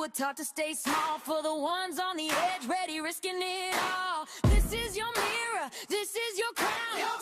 were taught to stay small for the ones on the edge, ready, risking it all. This is your mirror, this is your crown.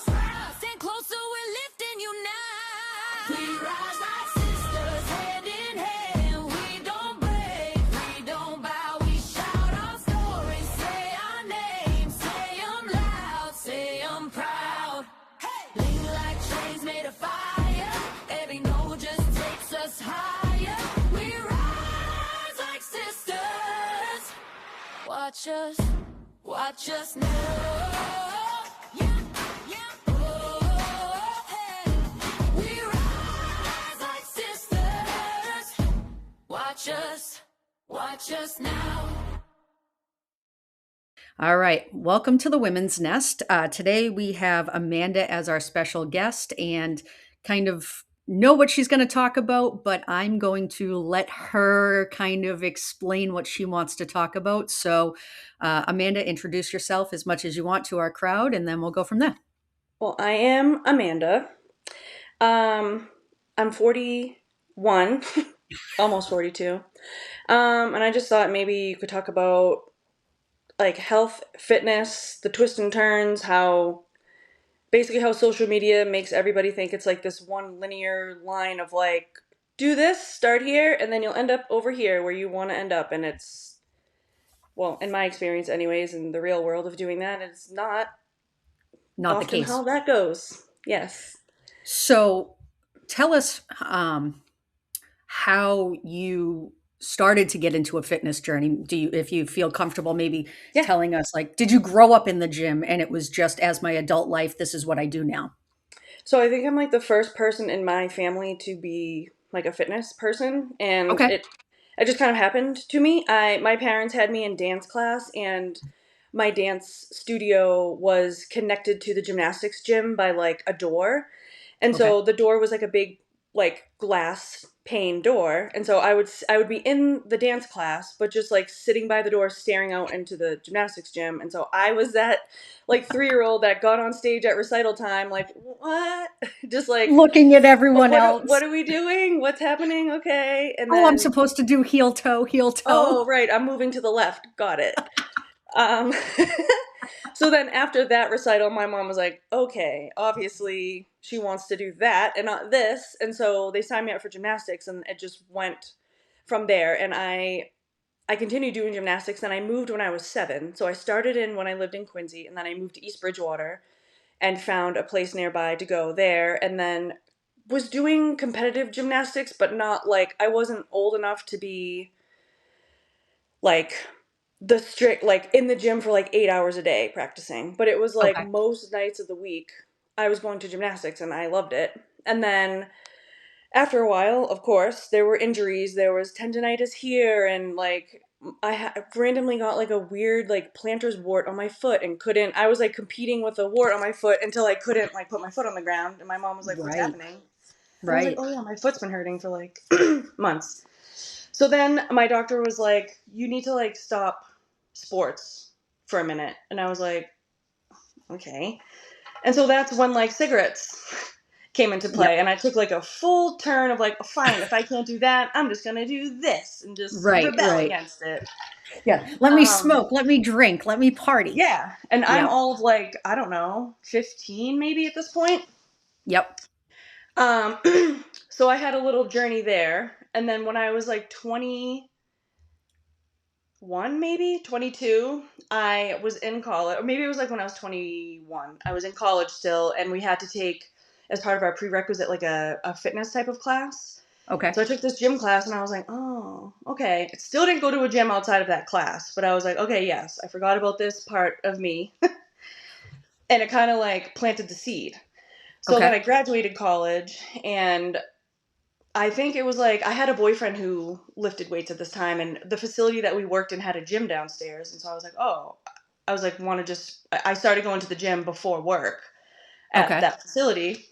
Stand closer, we're lifting you now. We rise like sisters, hand in hand. We don't break, we don't bow. We shout our stories, say our names, say 'em loud, say 'em proud. Hey! Lean like chains made of fire. Every note just takes us higher. We rise like sisters. Watch us now. Yeah, yeah. Oh, hey. We rise like sisters. Watch us now. All right, welcome to the Women's Nest. Today we have Amanda as our special guest and kind of know what she's going to talk about, but I'm going to let her kind of explain what she wants to talk about. So, Amanda, introduce yourself as much as you want to our crowd, and then we'll go from there. Well, I am Amanda. I'm 41, almost 42. And I just thought maybe you could talk about like health, fitness, the twists and turns, how social media makes everybody think it's like this one linear line of like, do this, start here, and then you'll end up over here where you want to end up. And it's, well, in my experience anyways, in the real world of doing that, it's not Not the often case. how that goes. Yes. So, tell us how you started to get into a fitness journey. If you feel comfortable, maybe Yeah. telling us, like, did you grow up in the gym and it was just as my adult life, this is what I do now? So I think I'm like the first person in my family to be like a fitness person, and Okay. it just kind of happened to me. My parents had me in dance class, and my dance studio was connected to the gymnastics gym by like a door. And Okay. so the door was like a big like glass pane door. And so I would be in the dance class but just like sitting by the door staring out into the gymnastics gym. And so I was that like 3-year-old that got on stage at recital time like, what? Just like, Looking at everyone what else. are we doing? What's happening? Okay. And Oh, I'm then, supposed to do heel toe, heel toe. oh, right, I'm moving to the left. Got it. Um, so then after that recital, my mom was like, okay, obviously she wants to do that and not this. And so they signed me up for gymnastics, and it just went from there. And I continued doing gymnastics. Then I moved when I was 7. So I started in when I lived in Quincy, and then I moved to East Bridgewater and found a place nearby to go there. And then was doing competitive gymnastics, but not like, I wasn't old enough to be like the strict like in the gym for like 8 hours a day practicing, but it was like Okay. most nights of the week I was going to gymnastics and I loved it. And then after a while, of course, there were injuries. There was tendonitis here, and like randomly got like a weird like plantar's wart on my foot and couldn't. I was like competing with a wart on my foot until I couldn't like put my foot on the ground, and my mom was like, "What's Right. happening?" And I was like, Right. "Oh yeah, my foot's been hurting for like months." So then my doctor was like, "You need to like stop sports for a minute." And I was like, "Okay." And so that's when like cigarettes came into Yep. play, and I took like a full turn of like, fine, if I can't do that, I'm just gonna do this and just Right. rebel Right. against it. Yeah. Let me Um, smoke. Let me drink. Let me party. yeah, and I'm Yep. all of like, I don't know, 15 maybe at this point. Yep. Um, so I had a little journey there, and then when I was like 21, maybe 22, I was in college, or maybe it was like when I was 21. I was in college still, and we had to take as part of our prerequisite like a fitness type of class. Okay. So I took this gym class, and I was like, oh, okay. Still didn't go to a gym outside of that class, but I was like, okay, yes, I forgot about this part of me. And it kind of like planted the seed. So then Okay. I graduated college, and I think it was like I had a boyfriend who lifted weights at this time, and the facility that we worked in had a gym downstairs. And so I was like, oh, I was like, want to just, I started going to the gym before work at Okay. that facility.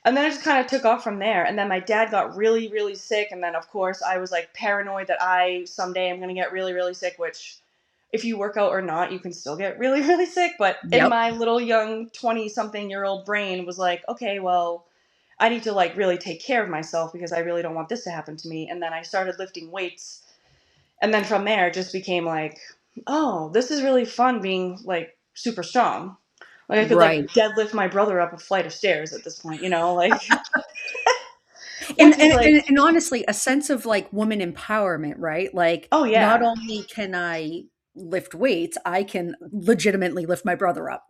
And then I just kind of took off from there. And then my dad got really, really sick. And then, of course, I was like paranoid that I someday am going to get really, really sick, which if you work out or not, you can still get really, really sick. But in Yep. my little young 20-something-year-old brain was like, okay, well, I need to like really take care of myself because I really don't want this to happen to me. And then I started lifting weights. And then from there, it just became like, oh, this is really fun being like super strong. Like I could like Right. deadlift my brother up a flight of stairs at this point, like And, which is and like, and and honestly, a sense of like woman empowerment, right? Like, oh not yeah, only can I lift weights, I can legitimately lift my brother up.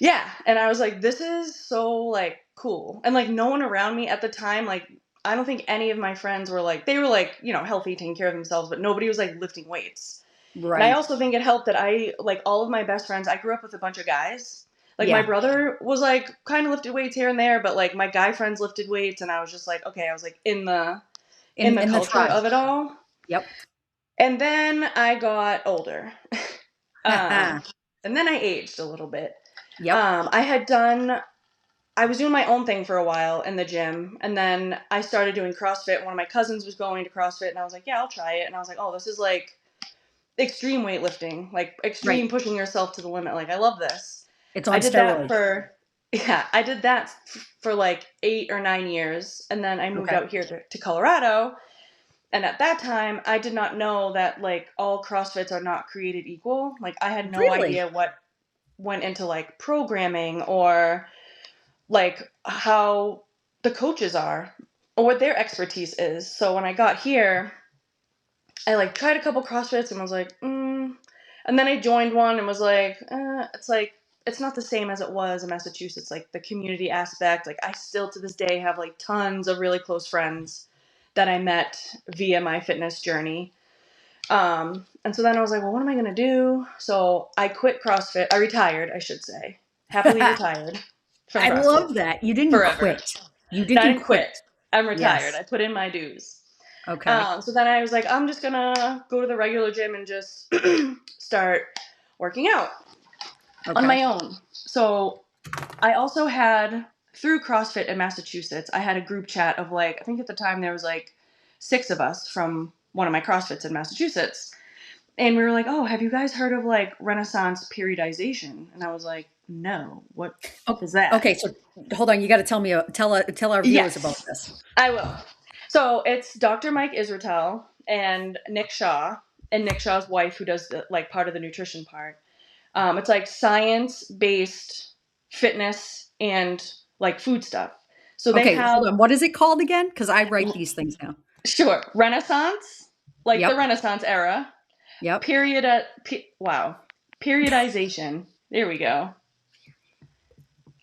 yeah. And I was like, this is so like cool. And like no one around me at the time, like I don't think any of my friends were like, they were like, healthy, taking care of themselves, but nobody was like lifting weights. And I Right. also think it helped that I like all of my best friends, I grew up with a bunch of guys. Like my Yeah. brother was like kind of lifted weights here and there, but like my guy friends lifted weights and I was just like, okay, I was like in the In the culture tribe. of it all. Yep. And then I got older. um and then I aged a little bit. Yep. I was doing my own thing for a while in the gym, and then I started doing CrossFit. One of my cousins was going to CrossFit, and I was like, yeah, I'll try it. And I was like, oh, this is like extreme weightlifting, like Right. extreme pushing yourself to the limit. Like, I love this. It's I on did that steroids. for, yeah, I did that for like 8 or 9 years. And then I moved Okay. out here to Colorado. And at that time, I did not know that like all CrossFits are not created equal. Like, I had no Really? idea what went into like programming or like how the coaches are or what their expertise is. So when I got here, I like tried a couple CrossFits and was like, and then I joined one and was like, it's not the same as it was in Massachusetts. Like the community aspect, like I still to this day have like tons of really close friends that I met via my fitness journey. And so then I was like, well, what am I gonna do? So I quit CrossFit. I retired, I should say, happily retired from I CrossFit love that. You didn't forever. quit. You No, I didn't didn't quit. quit. I'm retired. Yes. I put in my dues. Okay. So then I was like, I'm just gonna go to the regular gym and just start working out on Okay. my own. So I also had, through CrossFit in Massachusetts, I had a group chat of like, I think at the time there was like 6 of us from one of my CrossFits in Massachusetts. And we were like, oh, have you guys heard of like Renaissance periodization? And I was like, no, what Oh, is that? okay. So hold on. You got to tell our viewers about Yes, this. I will. So it's Dr. Mike Israetel and Nick Shaw, and Nick Shaw's wife, who does the, like part of the nutrition part. It's like science based fitness and like food stuff. So they Okay. have, Hold on. What is it called again? Because I write these things down. sure, Renaissance, like the Yep. Renaissance era. Yep. Wow, periodization. There we go.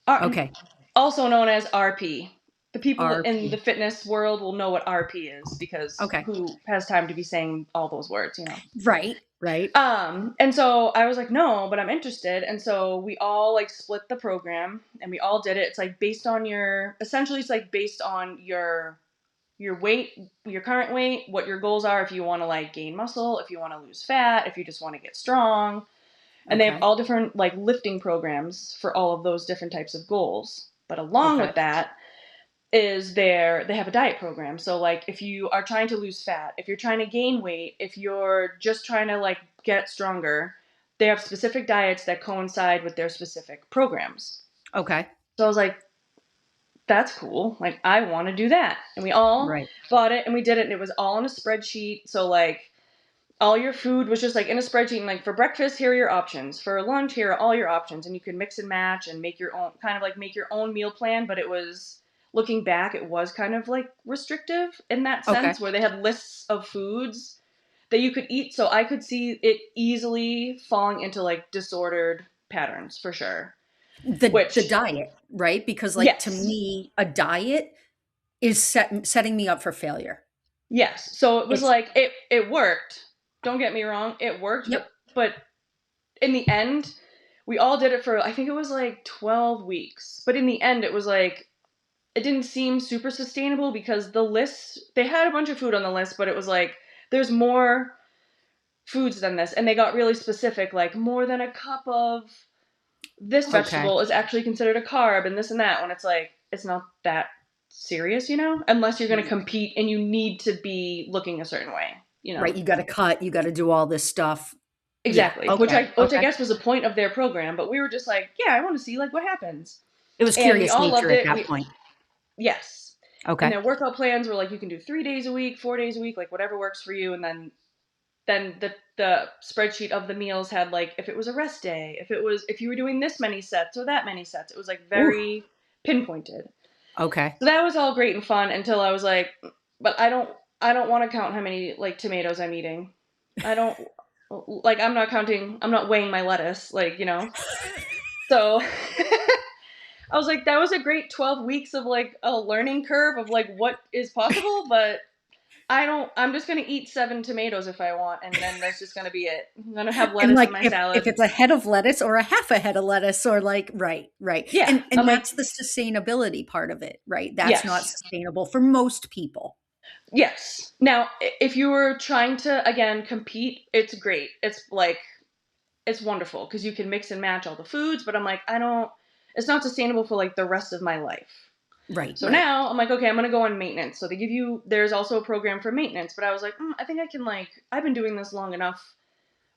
Uh, Okay. Also known as RP. The people in the RP. fitness world will know what RP is because Okay. who has time to be saying all those words? Right. Right. And so I was like, no, but I'm interested. And so we all like split the program and we all did it. It's like based on essentially it's like based on your weight, your current weight, what your goals are, if you want to like gain muscle, if you want to lose fat, if you just want to get strong. And they have Okay. all different like lifting programs for all of those different types of goals. But along Okay. with that is they have a diet program. So like if you are trying to lose fat, if you're trying to gain weight, if you're just trying to like get stronger, they have specific diets that coincide with their specific programs. Okay. So I was like, that's cool. Like I want to do that. And we all Right. bought it and we did it and it was all in a spreadsheet. So like all your food was just like in a spreadsheet and like for breakfast here are your options, for lunch here are all your options, and you can mix and match and make your own kind of like make your own meal plan. But it was, looking back, it was kind of like restrictive in that Okay. sense where they had lists of foods that you could eat, so I could see it easily falling into like disordered patterns for sure. The Which, diet, right? Because like to yes, me, a diet is setting me up for failure. yes, so it was It's like it worked, don't get me wrong, it worked, yep. but in the end, we all did it for, I think it was like 12 weeks. But in the end, it was like, it didn't seem super sustainable because the list, they had a bunch of food on the list, but it was like, there's more foods than this. And they got really specific, like more than a cup of this Okay. vegetable is actually considered a carb and this and that. When it's like, it's not that serious, unless you're going to compete and you need to be looking a certain way. Right. You got to cut. You got to do all this stuff. Yeah. Exactly, which Okay. I Okay. guess was a point of their program, but we were just like, yeah, I want to see like what happens. It was And we curious all nature loved at it. that point. Yes. And Okay. their workout plans were like, you can do 3 days a week, 4 days a week, like whatever works for you. And then then the spreadsheet of the meals had like if it was a rest day, if you were doing this many sets or that many sets. It was like Ooh, very pinpointed. okay. So that was all great and fun until I was like, but I don't want to count how many like tomatoes I'm eating. I don't like I'm not weighing my lettuce, like, you know. So I was like, that was a great 12 weeks of like a learning curve of like what is possible, but I'm just gonna eat 7 tomatoes if I want, and then that's just gonna be it. I'm gonna have And lettuce in like my if salad. it's a head of lettuce or a half a head of lettuce or like right. Yeah, And I'm like, that's the sustainability part of it, right? That's not yes, sustainable for most people. yes. Now, if you were trying to again compete, it's great. It's like it's wonderful because you can mix and match all the foods. But I'm like, I don't. It's not sustainable for like the rest of my life. Right, So right. now I'm like, okay, I'm gonna go on maintenance. So they give you. There's also a program for maintenance, but I was like, I think I can like. I've been doing this long enough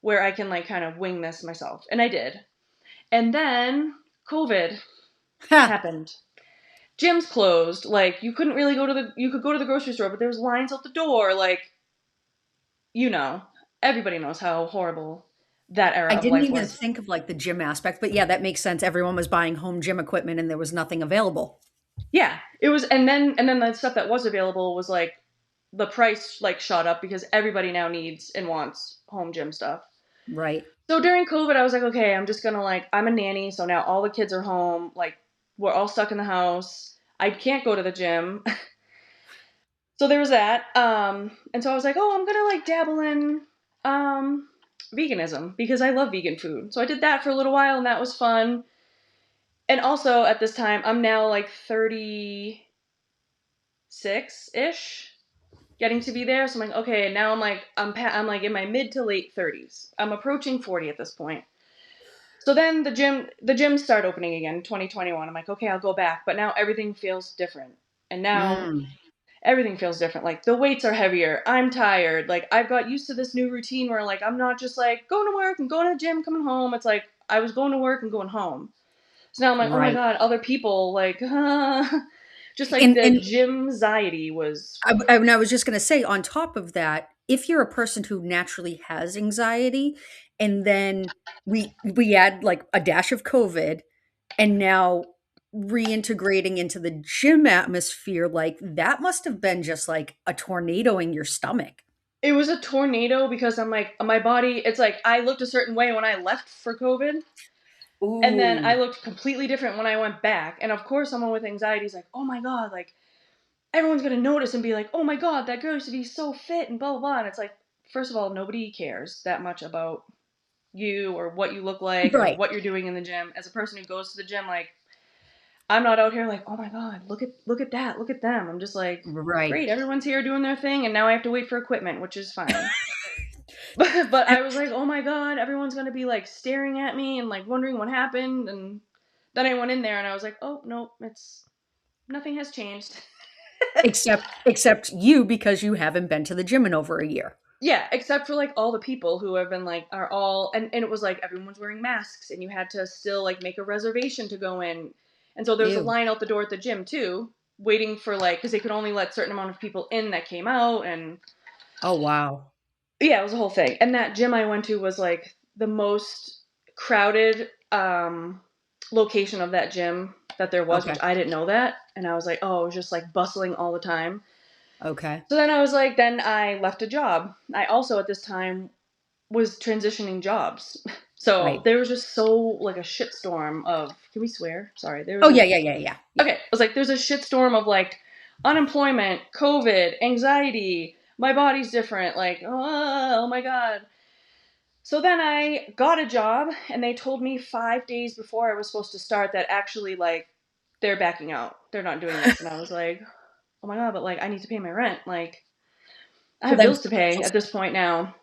where I can like kind of wing this myself, and I did. And then COVID Ha! happened. Gyms closed. Like you couldn't really you could go to the grocery store, but there was lines out the door. Like, you know, everybody knows how horrible that era I of didn't life even was. think of like the gym aspect, but yeah, that makes sense. Everyone was buying home gym equipment and there was nothing available. Yeah, it was, and then the stuff that was available was like the price like shot up because everybody now needs and wants home gym stuff. Right. So during COVID, I was like, okay, I'm just gonna like I'm a nanny, so now all the kids are home. Like we're all stuck in the house. I can't go to the gym. So there was that. And so I was like, oh, I'm gonna like dabble in um veganism because I love vegan food. So I did that for a little while and that was fun. And also at this time, I'm now like 36-ish, getting to be there. So I'm like, okay, now I'm like in my mid to late 30s. I'm approaching 40 at this point. So then the gyms start opening again, 2021. I'm like, okay, I'll go back, but now everything feels different. And now Mm. everything feels different. Like the weights are heavier. I'm tired. Like I've got used to this new routine where like I'm not just like going to work and going to the gym, coming home. It's like I was going to work and going home. So now I'm like, oh my Right. god, other people like, just like And the and gym anxiety was. I was just going to say, on top of that, if you're a person who naturally has anxiety, and then we add like a dash of COVID, and now reintegrating into the gym atmosphere, like that must have been just like a tornado in your stomach. It was a tornado because I'm like my body. It's like I looked a certain way when I left for COVID, and then I Ooh, looked completely different when I went back. And of course, someone with anxiety is like, oh my god, like everyone's gonna notice and be like, oh my god, that girl used to be so fit and blah blah blah. And it's like, first of all, nobody cares that much about you or what you look like or right, what you're doing in the gym. As a person who goes to the gym, like I'm not out here like, oh my god, look at that, look at them. I'm just like, right. great, everyone's here doing their thing, and now I have to wait for equipment, which is fine. But And I was like, oh my god, everyone's gonna be like staring at me and like wondering what happened. And then I went in there and I was like, oh nope, it's nothing has changed. except you, because you haven't been to the gym in over a year. Yeah, except for like all the people who have been like are all and it was like everyone's wearing masks and you had to still like make a reservation to go in. And so there was a Ew. line out the door at the gym too, waiting for like because they could only let certain amount of people in that came out. And Oh wow. yeah, it was a whole thing. And that gym I went to was like the most crowded location of that gym that there was, which Okay. I didn't know that. And I was like, oh, it was just like bustling all the time. Okay. So then I was like, then I left a job. I also at this time was transitioning jobs. So Right. there was just so like a shitstorm of can we swear? Sorry. There Oh was yeah, a yeah. okay, I was like there's a shitstorm of like unemployment, COVID, anxiety, my body's different, like oh my god. So then I got a job and they told me 5 days before I was supposed to start that actually like they're backing out. They're not doing this. And I was like, "Oh my god, but like I need to pay my rent. Like I Well, have then, bills to pay at this point now."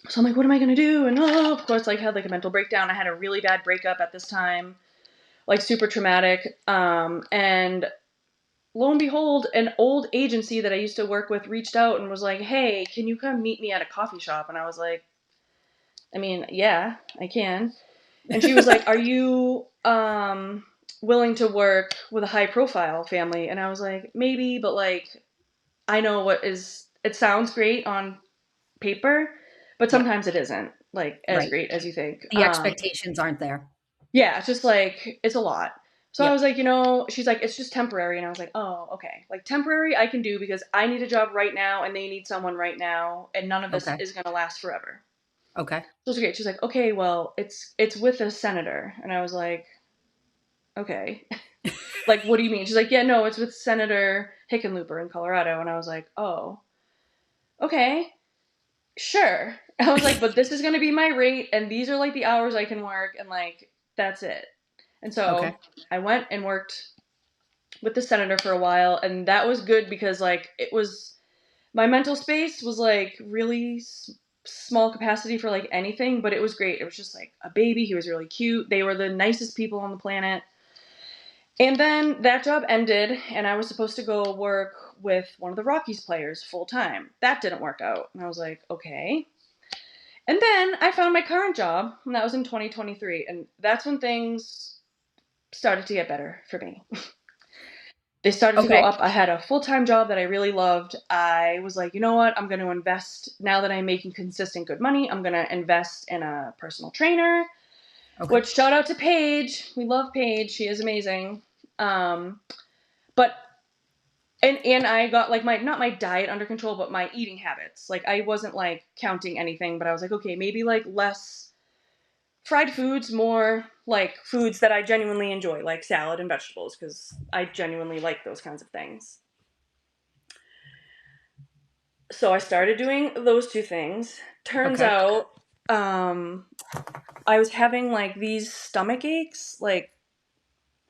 So I'm like, what am I gonna do? And oh, of course, like had like a mental breakdown. I had a really bad breakup at this time, like super traumatic. And lo and behold, an old agency that I used to work with reached out and was like, hey, can you come meet me at a coffee shop? And I was like, I mean, yeah, I can. And she was like, are you willing to work with a high profile family? And I was like, maybe, but like, I know what is. It sounds great on paper, but Yep. sometimes it isn't like as Right. great as you think. The expectations aren't there. Yeah, it's just like it's a lot. So I Yep. was like, she's like, it's just temporary, and I was like, oh, okay, like temporary I can do because I need a job right now, and they need someone right now, and none of this Okay. is gonna last forever. Okay. So it's okay. She's like, okay, well, it's with a senator, and I was like, okay, like what do you mean? She's like, yeah, no, it's with Senator Hickenlooper in Colorado, and I was like, oh, okay, sure. I was like, but this is gonna be my rate, and these are like the hours I can work, and like that's it. And so Okay. I went and worked with the senator for a while, and that was good because like it was my mental space was like really small capacity for like anything, but it was great. It was just like a baby. He was really cute. They were the nicest people on the planet. And then that job ended, and I was supposed to go work with one of the Rockies players full time. That didn't work out. And I was like, okay. And then I found my current job, and that was in 2023. And that's when things started to get better for me. They started to go Okay. up. I had a full-time job that I really loved. I was like, you know what? I'm going to invest now that I'm making consistent good money. I'm going to invest in a personal trainer, Okay. which shout out to Paige. We love Paige. She is amazing. But and I got like not my diet under control, but my eating habits. Like I wasn't like counting anything, but I was like, okay, maybe like less fried foods, more like foods that I genuinely enjoy, like salad and vegetables, because I genuinely like those kinds of things. So I started doing those two things. Turns Okay. out, I was having like these stomach aches. Like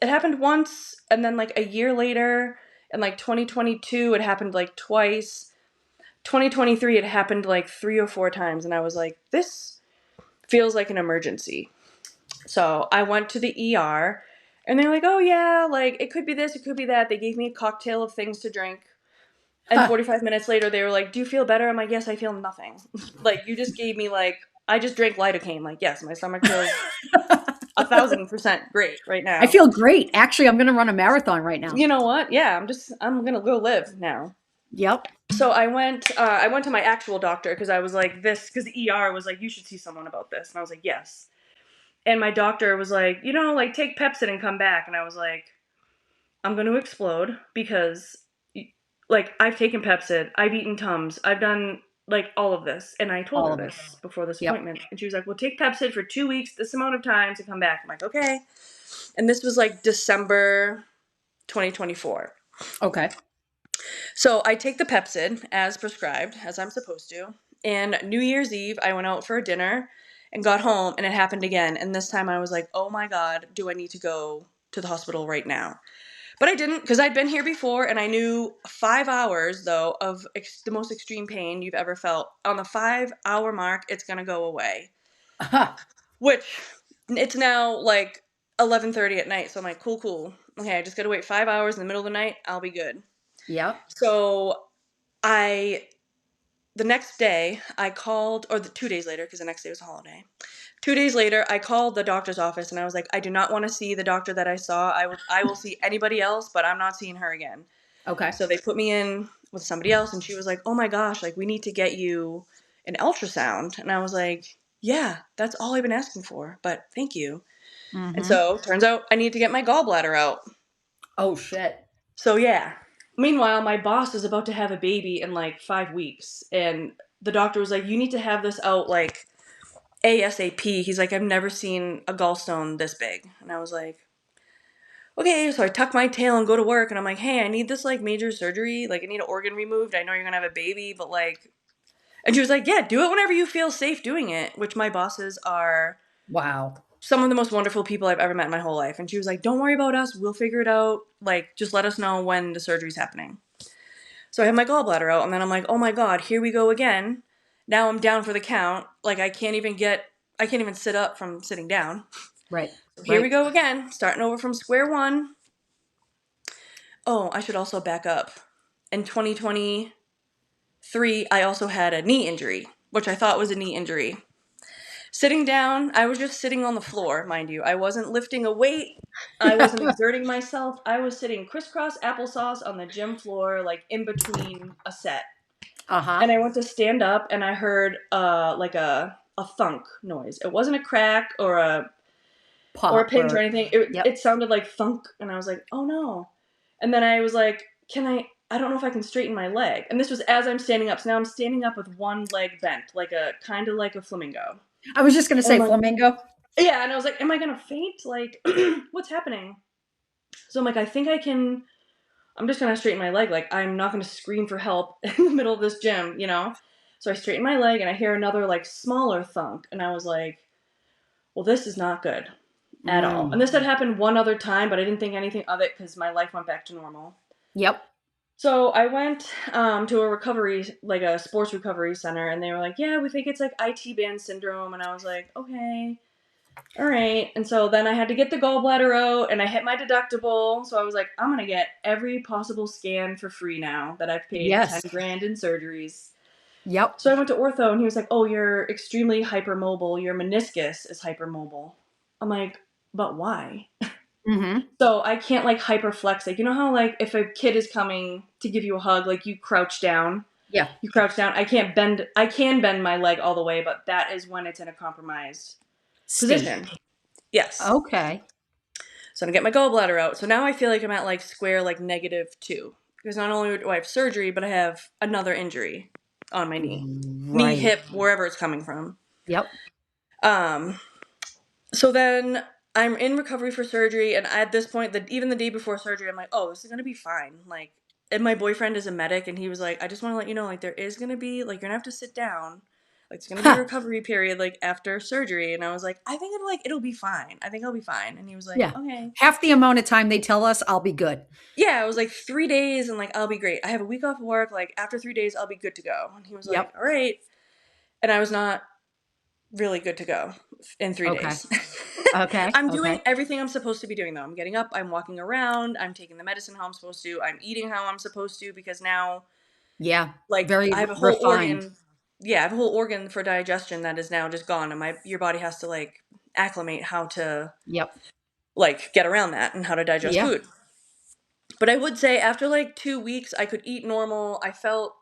it happened once, and then like a year later, in like 2022, it happened like twice. 2023, it happened like 3 or 4 times, and I was like, this feels like an emergency. So I went to the ER, and they're like, oh yeah, like it could be this, it could be that. They gave me a cocktail of things to drink. And Huh. 45 minutes later, they were like, do you feel better? I'm like, yes, I feel nothing. Like, you just gave me, like, I just drank lidocaine. Like, yes, my stomach feels 1,000% great right I now. feel great. Actually, I'm going to run a marathon right now. You know what? Yeah, I'm gonna go live now. Yep. So I went to my actual doctor because I was like, because the ER was like, you should see someone about this. And I was like, yes. And my doctor was like, like, take Pepcid and come back. And I was like, I'm going to explode because, like, I've taken Pepcid, I've eaten Tums, I've done, like, all of this. And I told All her of it. this before this Yep. appointment. And she was like, well, take Pepcid for 2 weeks, this amount of time to come back. I'm like, okay. And this was, like, December 2024. Okay. So I take the Pepcid as prescribed, as I'm supposed to. And New Year's Eve, I went out for a dinner and got home, and it happened again. And this time I was like, oh my God, do I need to go to the hospital right now? But I didn't, because I'd been here before, and I knew 5 hours, though, of the most extreme pain you've ever felt. On the 5 hour mark, it's going to go away. Huh. Which, it's now, like, 11:30 at night, so I'm like, cool. Okay, I just got to wait 5 hours in the middle of the night, I'll be good. Yep. So, the next day, I called, or 2 days later, because the next day was a holiday. 2 days later, I called the doctor's office, and I was like, I do not want to see the doctor that I saw. I will see anybody else, but I'm not seeing her again. Okay. So they put me in with somebody else, and she was like, oh my gosh, like, we need to get you an ultrasound. And I was like, yeah, that's all I've been asking for, but thank you. And Mm-hmm. so turns out I need to get my gallbladder out. Oh, shit. So yeah. Meanwhile, my boss is about to have a baby in like 5 weeks, and the doctor was like, you need to have this out like ASAP. He's like, I've never seen a gallstone this big. And I was like, okay. So I tuck my tail and go to work, and I'm like, hey, I need this like major surgery. Like, I need an organ removed. I know you're gonna have a baby, but like, and she was like, yeah, do it whenever you feel safe doing it. Which my bosses are Wow. some of the most wonderful people I've ever met in my whole life. And she was like, don't worry about us. We'll figure it out. Like, just let us know when the surgery's happening. So I have my gallbladder out, and then I'm like, oh my God, here we go again. Now I'm down for the count. Like, I can't even sit up from sitting down. Right. So here we go again, starting over from square one. Oh, I should also back up. In 2023, I also had a knee injury, which I thought was a knee injury. Sitting down, I was just sitting on the floor, mind you. I wasn't lifting a weight. I wasn't exerting myself. I was sitting crisscross applesauce on the gym floor, like in between a set. Uh-huh. And I went to stand up and I heard like a thunk noise. It wasn't a crack or a Pop pinch or or anything. It yep. it sounded like thunk, and I was like, "Oh no!" And then I was like, "Can I? I don't know if I can straighten my leg." And this was as I'm standing up. So now I'm standing up with one leg bent, like a kind of like a flamingo. I was just gonna And I'm say like, flamingo. yeah. And I was like, "Am I gonna faint? Like, what's happening?" So I'm like, I think I can. I'm just gonna straighten my leg. Like, I'm not gonna scream for help in the middle of this gym, you know. So I straighten my leg, and I hear another like smaller thunk, and I was like, "Well, this is not good." At all. And Mm. this had happened one other time, but I didn't think anything of it because my life went back to normal. Yep. So I went to a recovery, like a sports recovery center, and they were like, "Yeah, we think it's like IT band syndrome." And I was like, "Okay, all right." And so then I had to get the gallbladder out, and I hit my deductible. So I was like, "I'm gonna get every possible scan for free now that I've paid Yes. 10 grand in surgeries." Yep. So I went to ortho, and he was like, "Oh, you're extremely hypermobile. Your meniscus is hypermobile." I'm like, "But why?" Mm-hmm. So I can't like hyperflex. Like, you know how like if a kid is coming to give you a hug, like you crouch down. Yeah. You crouch down. I can't bend. I can bend my leg all the way, but that is when it's in a compromised State. position. Yes. Okay. So I'm gonna get my gallbladder out. So now I feel like I'm at like square like -2 because not only do I have surgery, but I have another injury on my knee, Right. hip, wherever it's coming from. Yep. Um. So then I'm in recovery for surgery, and at this point, even the day before surgery, I'm like, oh, this is gonna be fine. Like, and my boyfriend is a medic, and he was like, I just want to let you know, like, there is gonna be like you're gonna have to sit down, like, it's gonna be a Ha. recovery period, like after surgery. And I was like, I think it'll be fine. I think I'll be fine. And he was like, Yeah. okay. Half the amount of time they tell us I'll be good. Yeah, I was like 3 days, and like I'll be great. I have a week off of work. Like after 3 days, I'll be good to go. And he was like, Yep. all right. And I was not really good to go in three Okay. days. Okay. I'm Okay. doing everything I'm supposed to be doing though. I'm getting up, I'm walking around, I'm taking the medicine how I'm supposed to, I'm eating how I'm supposed to because now Yeah. like Very I have a whole refined. organ. Yeah, I have a whole organ for digestion that is now just gone, and my your body has to like acclimate how to Yep. like get around that and how to digest Yeah. food. But I would say after like 2 weeks I could eat normal. I felt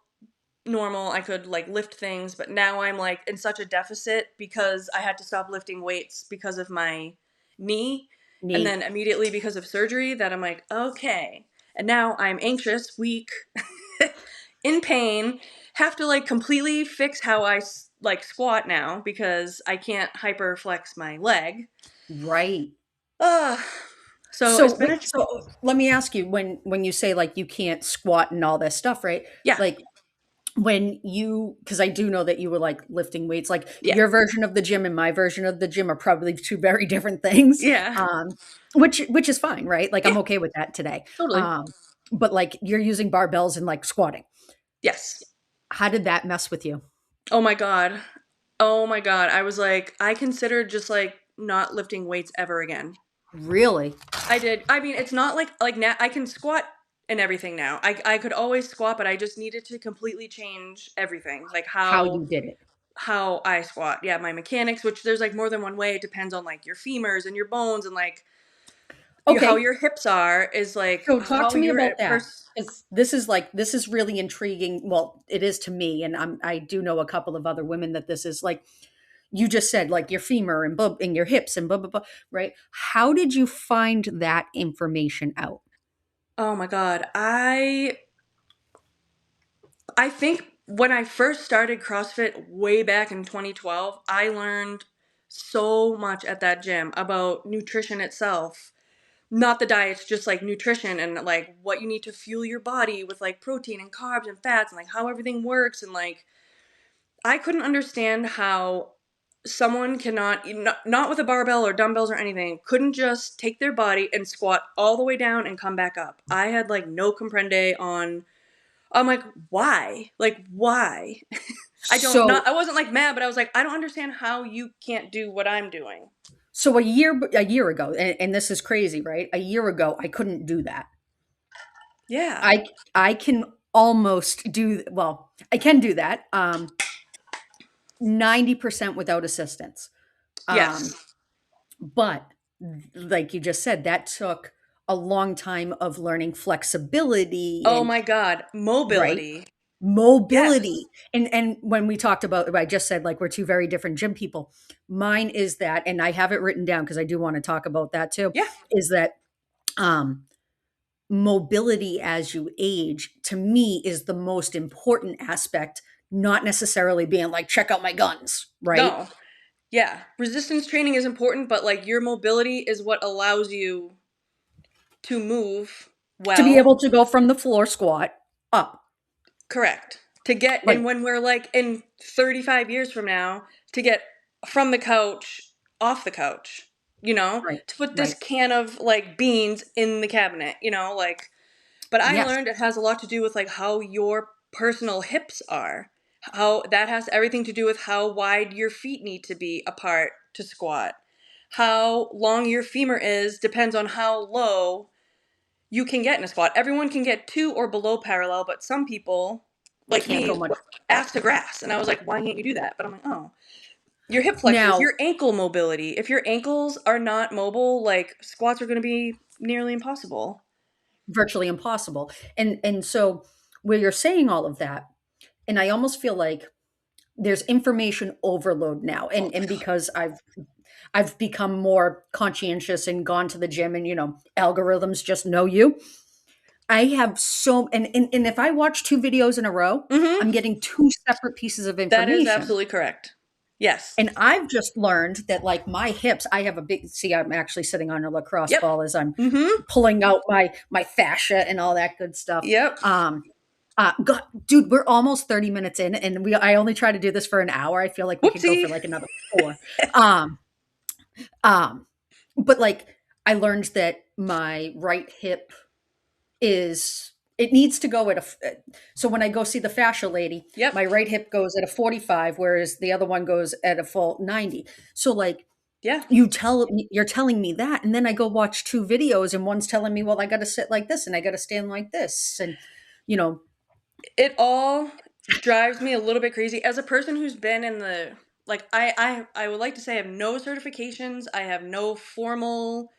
normal. I could like lift things, but now I'm like in such a deficit because I had to stop lifting weights because of my knee and Knee. then immediately because of surgery that I'm like, okay. And now I'm anxious, weak, in pain, have to like completely fix how I like squat now because I can't hyperflex my leg. Right. Uh, so So it's been a so let me ask you, when you say like you can't squat and all this stuff, right? yeah, Like when you, because I do know that you were like lifting weights, like yeah, your version of the gym and my version of the gym are probably two very different things. yeah, Which is fine, right? Like I'm yeah, okay with that today. totally. But like you're using barbells and like squatting. Yes. How did that mess with you? Oh my god. Oh my god. I was like, I considered just like not lifting weights ever again. Really? I did. I mean, it's not like now I can squat and everything now. I could always squat, but I just needed to completely change everything, like How you did it? how I squat. Yeah, my mechanics, which there's like more than one way. It depends on like your femurs and your bones and like how Okay. your hips are is like So talk how to me you're about at that. first. Because this is really intriguing. Well, it is to me, and I do know a couple of other women that this is like you just said, like your femur and and your hips and blah blah blah. Right? How did you find that information out? Oh my god. I think when I first started CrossFit way back in 2012, I learned so much at that gym about nutrition itself. Not the diets, just like nutrition and like what you need to fuel your body with like protein and carbs and fats and like how everything works. And like, I couldn't understand how someone cannot, not with a barbell or dumbbells or anything, couldn't just take their body and squat all the way down and come back up. I had like no comprende on. I'm like, why? Like, why? So I wasn't like mad, but I was like, I don't understand how you can't do what I'm doing. so a year ago, and this is crazy, right? A year ago, I couldn't do that. Yeah. I can almost do well. I can do that. 90% without assistance. Um, Yes. but like you just said, that took a long time of learning flexibility Oh and my God. right. Mobility. Yes. mobility. And when we talked about, I just said like we're two very different gym people. Mine is that, and I have it written down because I do want to talk about that too, Yeah. is that um mobility as you age to me is the most important aspect, not necessarily being like check out my guns, right? No. Yeah. Resistance training is important, but like your mobility is what allows you to move To be well. able to go from the floor squat up, Correct. To get, and like when we're like in 35 years from now, to get from the couch off the couch, right, to put this right, can of like beans in the cabinet, like, but I yes, learned it has a lot to do with like how your personal hips are. How that has everything to do with how wide your feet need to be apart to squat. How long your femur is depends on how low you can get in a squat. Everyone can get to or below parallel, but some people, like can't me, go much. ass to grass. And I was like, why can't you do that? But I'm like, oh, your hip flexors, Now your ankle mobility. If your ankles are not mobile, like squats are going to be nearly impossible. virtually impossible. And so where you're saying all of that, and I almost feel like there's information overload now, Oh my and God. because I've become more conscientious and gone to the gym, and algorithms just know you. I have so and if I watch two videos in a row, Mm-hmm. I'm getting two separate pieces of That is information. absolutely correct. Yes. And I've just learned that like my hips, I have a big see, I'm actually sitting on a lacrosse Yep. ball as I'm Mm-hmm. pulling out my fascia and all that good stuff. Yep. God, dude, we're almost 30 minutes in, and I only try to do this for an hour. I feel like we could go for Whoopsie. like another 4. Um, um, but like I learned that my right hip is it needs to go at so when I go see the fascia lady, Yep. my right hip goes at a 45, whereas the other one goes at a full 90. So like Yeah. you're telling me that, and then I go watch two videos, and one's telling me, well, I got to sit like this and I got to stand like this, and you know It all drives me a little bit crazy as a person who's been in the like I would like to say I have no certifications, I have no formal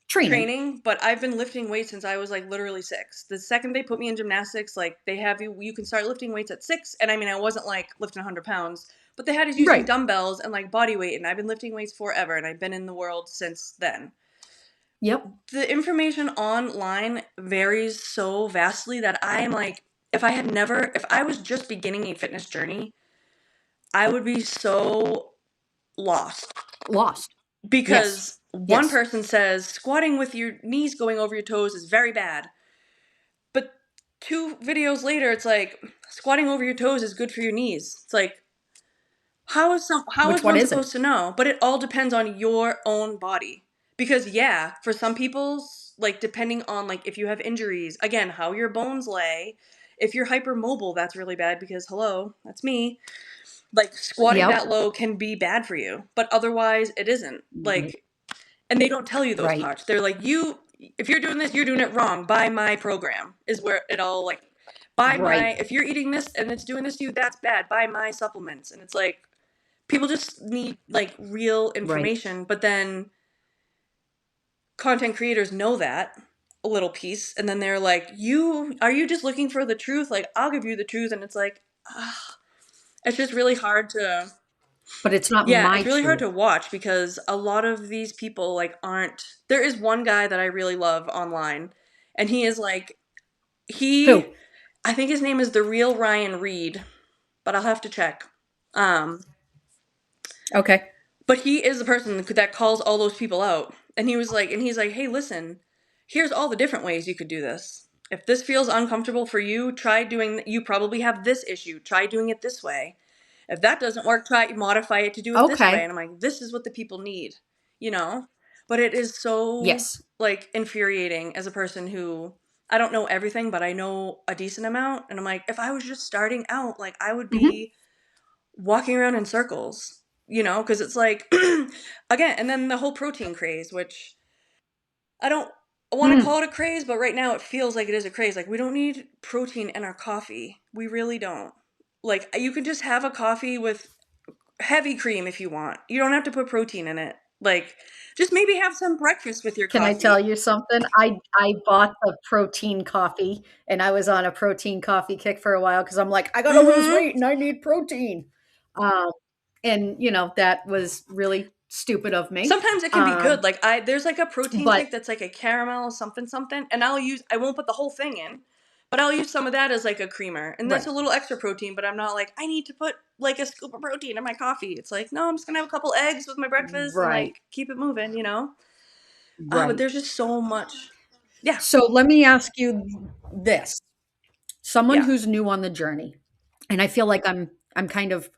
training. training, but I've been lifting weights since I was like literally 6. The second they put me in gymnastics, like they have you can start lifting weights at 6, and I mean I wasn't like lifting 100 pounds, but they had us using Right. dumbbells and like body weight, and I've been lifting weights forever, and I've been in the world since then. Yep. The information online varies so vastly that I am like, if I was just beginning a fitness journey, I would be so lost Lost. Yes. because one Yes. person says squatting with your knees going over your toes is very bad. But 2 videos later, it's like squatting over your toes is good for your knees. It's like, how Which is one one is it? supposed to know? But it all depends on your own body. Because yeah, for some people's like depending on like if you have injuries, again, how your bones lay, if you're hypermobile, that's really bad because hello, that's me. Like squatting Yep. that low can be bad for you, but otherwise it isn't. Right. Like and they don't tell you those Right. parts. They're like, you if you're doing this, you're doing it wrong. Buy my program is where it all like buy Right. my if you're eating this and it's doing this to you, that's bad. Buy my supplements. And it's like people just need like real Right. information, but then content creators know that a little piece and then they're like, you just looking for the truth? Like I'll give you the truth. And it's like it's just really hard to But it's not yeah, my it's really hard truth. to watch because a lot of these people like aren't there is one guy that I really love online and he is like he Who? I think his name is the real Ryan Reed, but I'll have to check. Um Okay. But he is the person that calls all those people out. And he's like, hey, listen, here's all the different ways you could do this. If this feels uncomfortable for you, you probably have this issue. Try doing it this way. If that doesn't work, try modify it to do it this way. Okay. And I'm like, this is what the people need, you know? But it is so Yes. like infuriating as a person who I don't know everything, but I know a decent amount. And I'm like, if I was just starting out, like I would Hmm. be walking around in circles, because it's like, again, and then the whole protein craze, which I don't want to Mm. call it a craze, but right now it feels like it is a craze. Like, we don't need protein in our coffee. We really don't. Like, you can just have a coffee with heavy cream if you want. You don't have to put protein in it. Like, just maybe have some breakfast with your Can I tell coffee. you something? I bought the protein coffee, and I was on a protein coffee kick for a while because I'm like, I gotta lose Mm-hmm. weight and I need protein. Um, and that was really stupid of me. Sometimes it can be good. Like there's like a protein But shake that's like a caramel something something, and I won't put the whole thing in, but I'll use some of that as like a creamer, and that's right, a little extra protein. But I'm not like I need to put like a scoop of protein in my coffee. It's like no, I'm just gonna have a couple eggs with my breakfast and right, like keep it moving, you know. But right. there's just so much. Yeah, So let me ask you this: someone yeah, who's new on the journey, and I feel like I'm kind of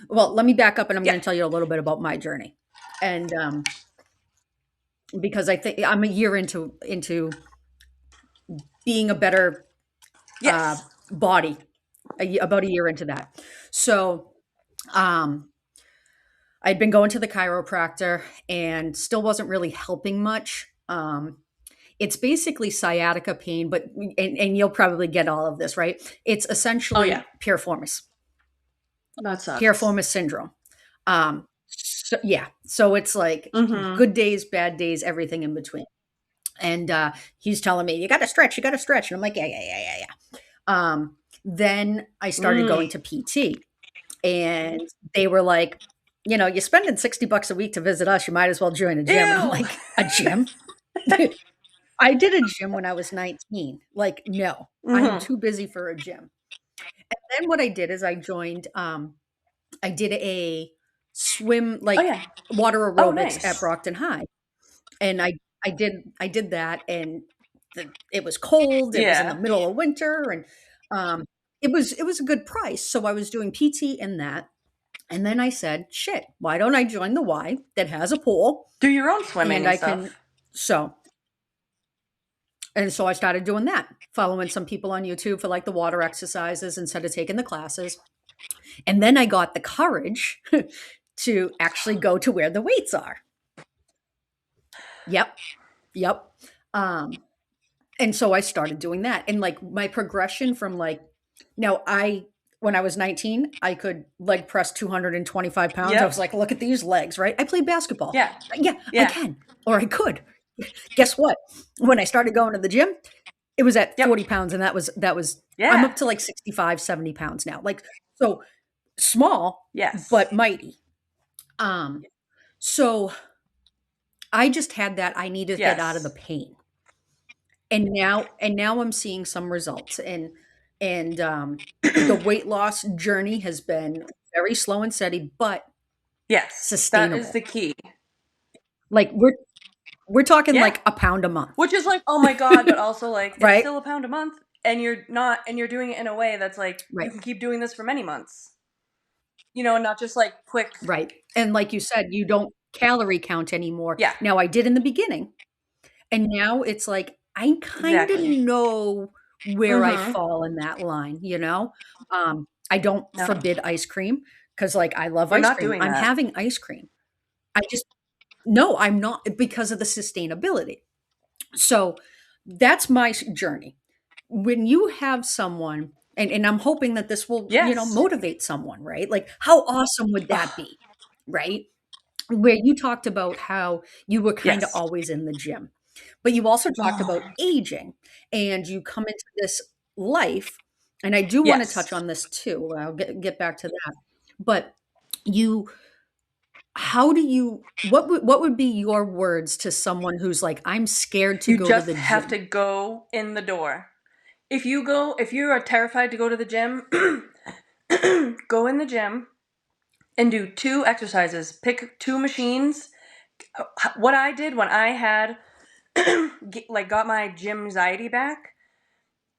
well. Let me back up, and I'm yeah, going to tell you a little bit about my journey, and because I think I'm a year into being a better uh, yes, body, about a year into that. So um, I'd been going to the chiropractor and still wasn't really helping much. It's basically sciatica pain, but and you'll probably get all of this, right? It's oh yeah, essentially that sucks. piriformis syndrome. So, yeah, so it's like Mm-hmm. good days, bad days, everything in between. And he's telling me, you got to stretch. And I'm like, yeah, yeah, yeah, yeah, yeah. Then I started going Mm. to PT, and they were like, you're spending $60 a week to visit us. You might as well join a gym. And I'm Ew. like, a gym? I did a gym when I was 19. Like, no, I'm Mm-hmm. too busy for a gym. And then what I did is I joined, I did a swim, Oh like yeah. water Oh aerobics at nice. Brockton High. And I did that, and it was cold. It was in the Yeah. middle of winter, and um, it was a good price. So I was doing PT in that, and then I said, "Shit, why don't I join the Y that has a pool, Do your own swimming and and I can?" stuff. So I started doing that, following some people on YouTube for like the water exercises instead of taking the classes, and then I got the courage to actually go to where the weights are. Yep, yep. Um, And so I started doing that. And like my progression from like, now I, when I was 19, I could leg press 225 pounds. I was Yep. like, look at these legs, right? I played basketball. Yeah. Yeah, I Yeah. can, or I could. Guess what? When I started going to the gym, it was at Yep. 40 pounds. And I'm Yeah. up to like 65, 70 pounds now. Like, so small, Yes. but mighty. Um, so I just had that. I needed to get out of the Yes. pain. And now I'm seeing some results, and the weight loss journey has been very slow and steady but Yes. That is sustainable. the key. Like we're talking Yeah. like a pound a month. Which is like, oh my God, but also like it's Right, still a pound a month and you're doing it in a way that's like you right, can keep doing this for many months. You know, and not just like quick. right. And like you said, you don't calorie count anymore. Yeah. Now I did in the beginning, and now it's like I kind of Exactly. know where I Mm-hmm. fall in that line. I don't No. forbid ice cream because like I love We're ice not cream. doing I'm that. having ice cream. I just No, I'm not, because of the sustainability. So that's my journey. When you have someone, and I'm hoping that this will, Yes. motivate someone, right? Like, how awesome would that Ugh. be, right? Where you talked about how you were kind of Yes. always in the gym, but you also talked Oh. about aging, and you come into this life, and I do want to touch Yes. on this too. I'll get back to that, but you how do you what would be your words to someone who's like, "I'm scared to You go to just the have gym." to go in the door. If you are terrified to go to the gym, go in the gym and do two exercises. Pick two machines. What I did when I had got my gym anxiety back,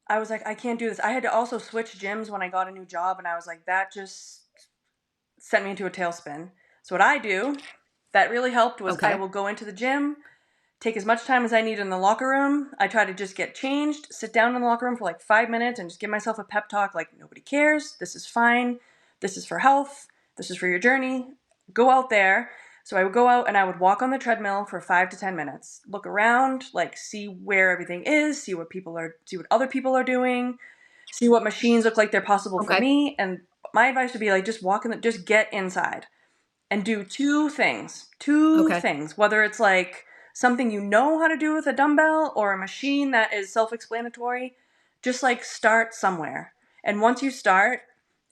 I was like, I can't do this. I had to also switch gyms when I got a new job, and I was like, that just sent me into a tailspin. So what I do that really helped was I Okay. will go into the gym, take as much time as I need in the locker room. I try to just get changed, sit down in the locker room for like 5 minutes, and just give myself a pep talk like, nobody cares. This is fine. This is for health. This is for your journey. Go out there. So I would go out and I would walk on the treadmill for 5 to 10 minutes, look around, like see where everything is, see what other people are doing, see what machines look like they're possible for Okay. me. And my advice would be like, just just get inside. and do two Okay. things, whether it's like something you know how to do with a dumbbell or a machine that is self-explanatory. Just like start somewhere. And once you start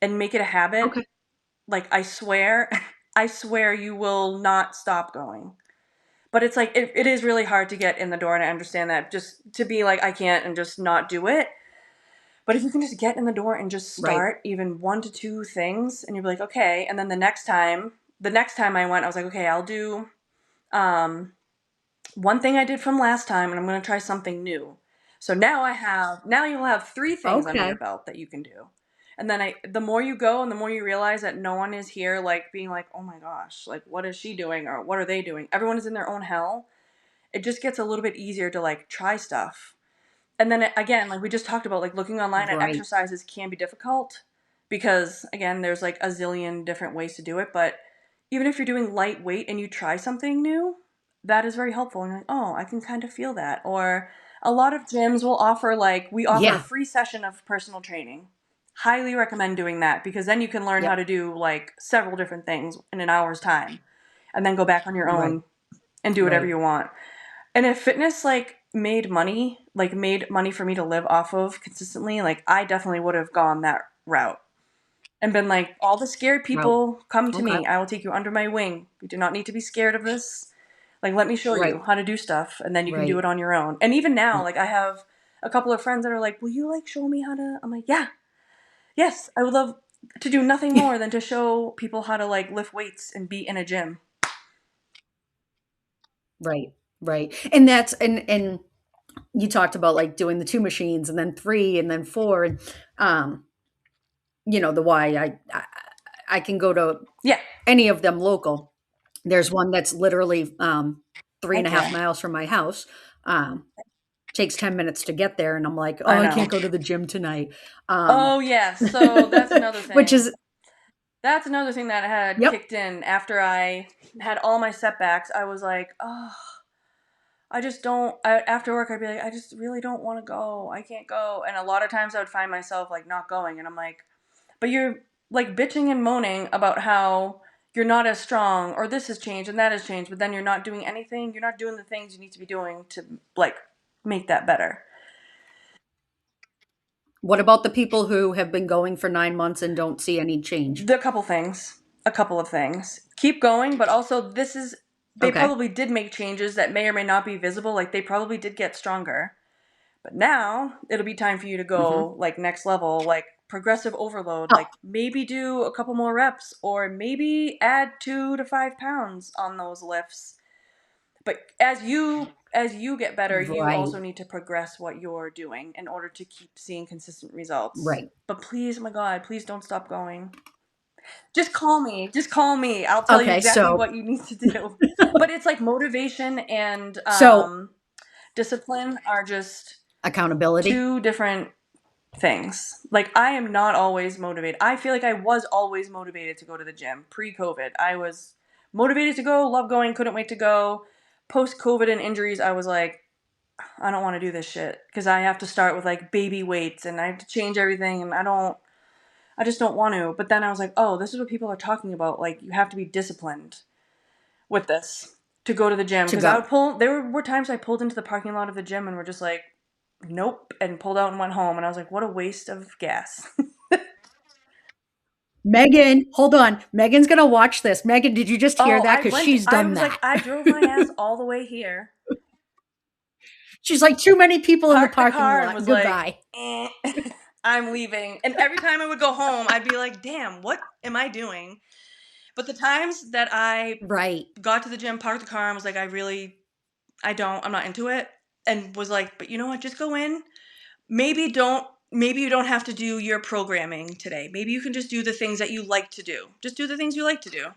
and make it a habit, Okay. like I swear, I swear you will not stop going. But it's like it is really hard to get in the door, and I understand that, just to be like I can't and just not do it. But if you can just get in the door and just Right. start even 1 to 2 things, and you'll be like, okay. And then the next time I went, I was like, okay, I'll do one thing I did from last time, and I'm going to try something new. So now you'll have 3 things under Okay. your belt that you can do. And then the more you go and the more you realize that no one is here like being like, oh my gosh, like what is she doing or what are they doing? Everyone is in their own hell. It just gets a little bit easier to like try stuff. And then again, like we just talked about, like looking online at Right. exercises can be difficult because again, there's like a zillion different ways to do it. But even if you're doing lightweight and you try something new, that is very helpful. And you're like, oh, I can kind of feel that. Or a lot of gyms will offer we offer a Yeah. free session of personal training. Highly recommend doing that because then you can learn how Yep. to do like several different things in an hour's time and then go back on your Right. own and do whatever Right. you want. And if fitness made money for me to live off of consistently, like I definitely would have gone that route and been like, all the scared Route. people, come to Okay. me. I will take you under my wing. You do not need to be scared of this. Like, let me show Right. you how to do stuff, and then you can do Right. it on your own. And even now, Mm. like I have a couple of friends that are like, will you like show me how to? I'm like, yeah, yes, I would love to do nothing more than to show people how to like lift weights and be in a gym. Right. Right. And and you talked about like doing the 2 machines and then 3 and then 4 and um the why I can go to Yeah, any of them local. There's one that's literally three and a heck half yeah, miles from my house. Um takes 10 minutes to get there and I'm like, "Oh, I I know. can't go to the gym tonight." Um Oh yeah, so that's another which thing. is That's another thing that had yep. kicked in after I had all my setbacks. I was like, oh, I just don't. After work, I'd be like, I just really don't want to go. I can't go. And a lot of times I would find myself like not going. And I'm like, but you're like bitching and moaning about how you're not as strong or this has changed and that has changed. But then you're not doing anything. You're not doing the things you need to be doing to like make that better. What about the people who have been going for 9 months and don't see any change? The couple things, a couple of things. Keep going, but also they Okay. probably did make changes that may or may not be visible. Like they probably did get stronger. But now it'll be time for you to Mhm. go like next level, like progressive overload, Oh, like maybe do a couple more reps or maybe add 2 to 5 pounds on those lifts. But as you get better, you right. also need to progress what you're doing in order to keep seeing consistent results. Right. But please, oh my God, please don't stop going. Just call me. Just call me. I'll tell you Okay, exactly so what you need to do. But it's like motivation and so discipline are just accountability. two different things. Like I am not always motivated. I feel like I was always motivated to go to the gym pre-COVID. I was motivated to go, love going, couldn't wait to go. Post-COVID and injuries, I was like, I don't want to do this shit because I have to start with like baby weights and I have to change everything and I just don't want to. But then I was like, oh, this is what people are talking about. Like, you have to be disciplined with this to go to the gym. To Because I would go. pull, there were times I pulled into the parking lot of the gym and were just like, nope, and pulled out and went home. And I was like, what a waste of gas. Megan, hold on. Megan's gonna watch this. Megan, did you just hear Oh, that? Because she's I done was like, that. I drove my ass all the way here, She's like, too many people in the parked the parking car, and lot. was like, Goodbye. eh, I'm leaving. And every time I would go home, I'd be like, damn, what am I doing? But the times that I Right. got to the gym, parked the car, and was like, I'm not into it. And was like, but you know what? Just go in. Maybe you don't have to do your programming today. Maybe you can just do the things that you like to do. Just do the things you like to do.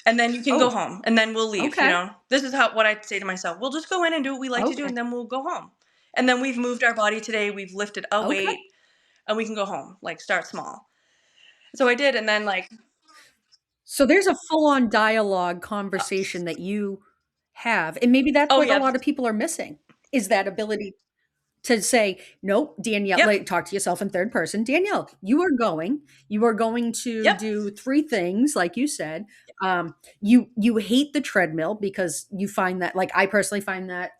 And then you can go Oh, home and then we'll leave, okay. This is what I say to myself. We'll just go in and do what we like to do Okay. and then we'll go home. And then we've moved our body today, we've lifted a Okay. weight, and we can go home. Like start small. So I did and then like So there's a full-on dialogue conversation that you have. And maybe that's oh what a yeah, lot of people are missing is that ability. to say, nope, Danielle, Yep. like talk to yourself in third person. Danielle, you are going to Yep. do three things, like you said. You hate the treadmill because you find that, like I personally find that